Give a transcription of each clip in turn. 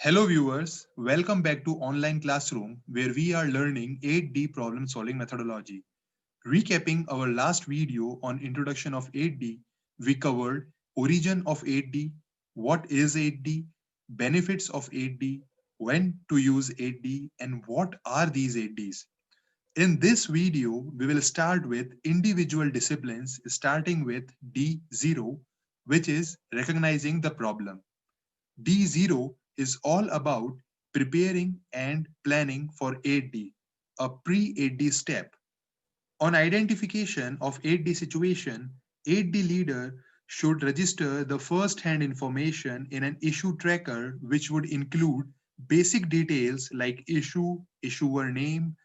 Hello viewers, welcome back to Online Classroom where we are learning 8D problem solving methodology. Recapping our last video on introduction of 8D, we covered origin of 8D, what is 8D, benefits of 8D, when to use 8D, and what are these 8Ds. In this video, we will start with individual disciplines starting with D0, which is recognizing the problem. D0 is all about preparing and planning for 8D, a pre-8D step. On identification of 8D situation, 8D leader should register the first-hand information in an issue tracker, which would include basic details like issue, issuer name,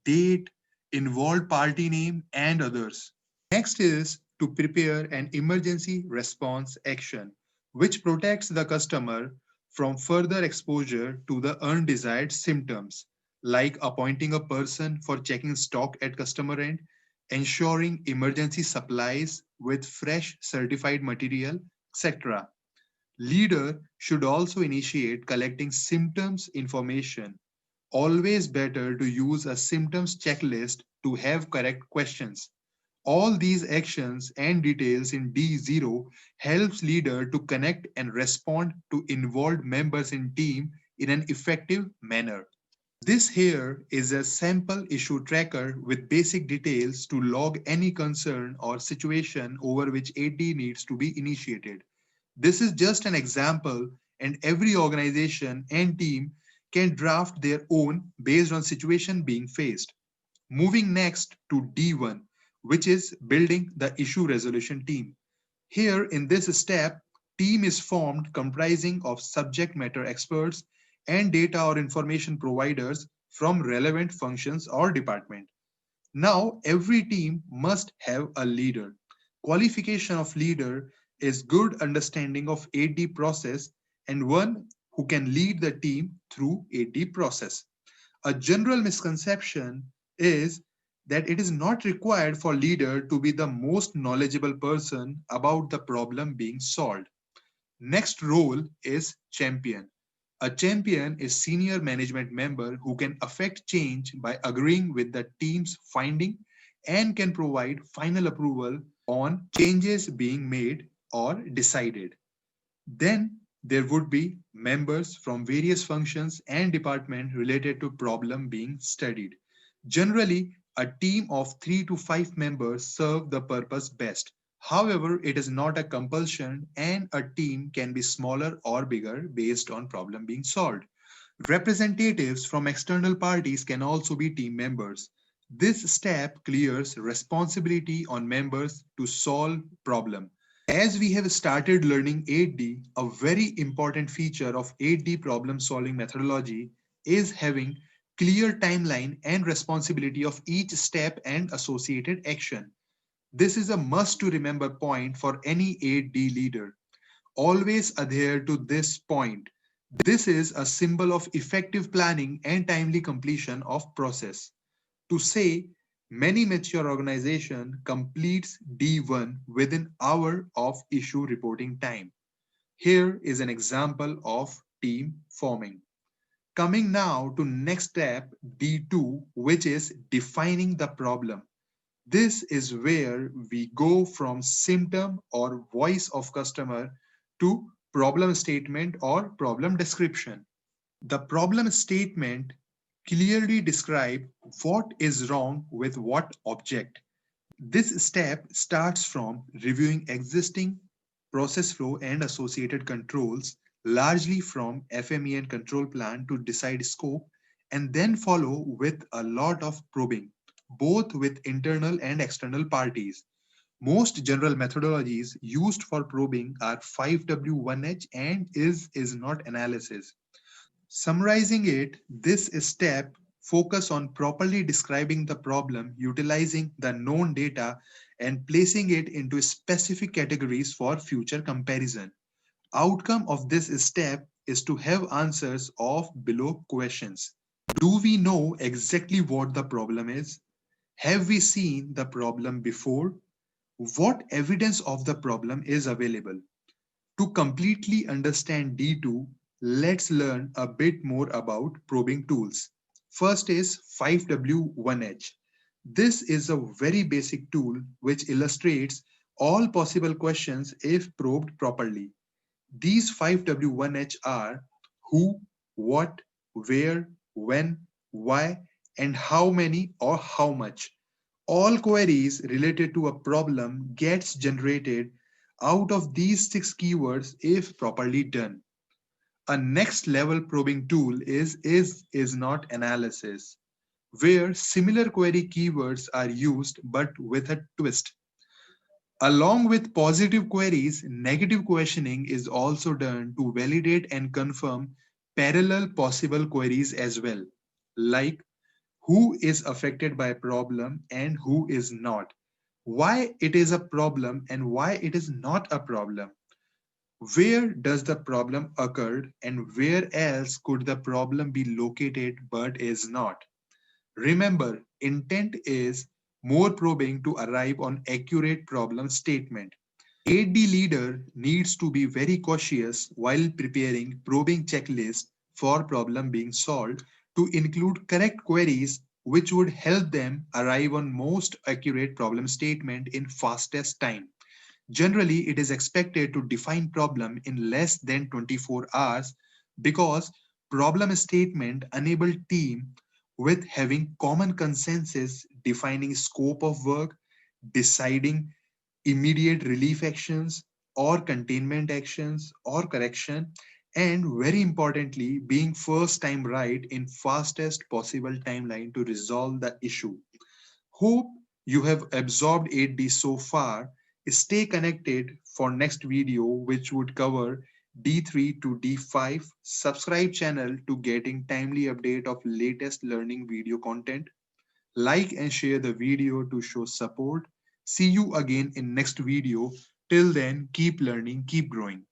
date, involved party name, and others. Next is to prepare an emergency response action, which protects the customer from further exposure to the undesired symptoms, like appointing a person for checking stock at customer end, ensuring emergency supplies with fresh certified material, etc. Leader should also initiate collecting symptoms information. Always better to use a symptoms checklist to have correct questions. All these actions and details in D0 helps leader to connect and respond to involved members in team in an effective manner. This here is a sample issue tracker with basic details to log any concern or situation over which 8D needs to be initiated. This is just an example, and every organization and team can draft their own based on situation being faced. Moving next to D1, which is building the issue resolution team. Here in this step, team is formed comprising of subject matter experts and data or information providers from relevant functions or department. Now, every team must have a leader. Qualification of leader is good understanding of 8D process and one who can lead the team through 8D process. A general misconception is that it is not required for leader to be the most knowledgeable person about the problem being solved. Next role is champion. A champion is senior management member who can affect change by agreeing with the team's finding and can provide final approval on changes being made or decided. Then there would be members from various functions and departments related to problem being studied. Generally, a team of 3 to 5 members serve the purpose best. However, it is not a compulsion and a team can be smaller or bigger based on problem being solved. Representatives from external parties can also be team members. This step clears responsibility on members to solve problem. As we have started learning 8D, a very important feature of 8D problem solving methodology is having clear timeline and responsibility of each step and associated action. This is a must to remember point for any 8D leader. Always adhere to this point. This is a symbol of effective planning and timely completion of process. To say many mature organization completes D1 within hour of issue reporting time. Here is an example of team forming. Coming now to next step D2, which is defining the problem. This is where we go from symptom or voice of customer to problem statement or problem description. The problem statement clearly describe what is wrong with what object. This step starts from reviewing existing process flow and associated controls, largely from FME and control plan to decide scope, and then follow with a lot of probing, both with internal and external parties. Most general methodologies used for probing are 5W1H and is not analysis. Summarizing it, this step focus on properly describing the problem, utilizing the known data and placing it into specific categories for future comparison. Outcome of this step is to have answers of below questions. Do we know exactly what the problem is? Have we seen the problem before? What evidence of the problem is available? To completely understand D2, let's learn a bit more about probing tools. First is 5W1H. This is a very basic tool which illustrates all possible questions if probed properly. These 5W1H are who, what, where, when, why, and how many or how much. All queries related to a problem gets generated out of these six keywords if properly done. A next level probing tool is not analysis, where similar query keywords are used but with a twist. Along with positive queries, negative questioning is also done to validate and confirm parallel possible queries as well, like who is affected by a problem and who is not, why it is a problem and why it is not a problem, where does the problem occur and where else could the problem be located but is not. Remember, intent is more probing to arrive on accurate problem statement. 8D leader needs to be very cautious while preparing probing checklist for problem being solved to include correct queries which would help them arrive on most accurate problem statement in fastest time. Generally, it is expected to define problem in less than 24 hours because problem statement enable team with having common consensus defining scope of work, deciding immediate relief actions or containment actions or correction, and very importantly being first time right in fastest possible timeline to resolve the issue. Hope you have absorbed 8D so far. Stay connected for next video which would cover D3 to D5. Subscribe channel to getting timely update of latest learning video content. Like and share the video to show support. See you again in next video. Till then, keep learning, keep growing.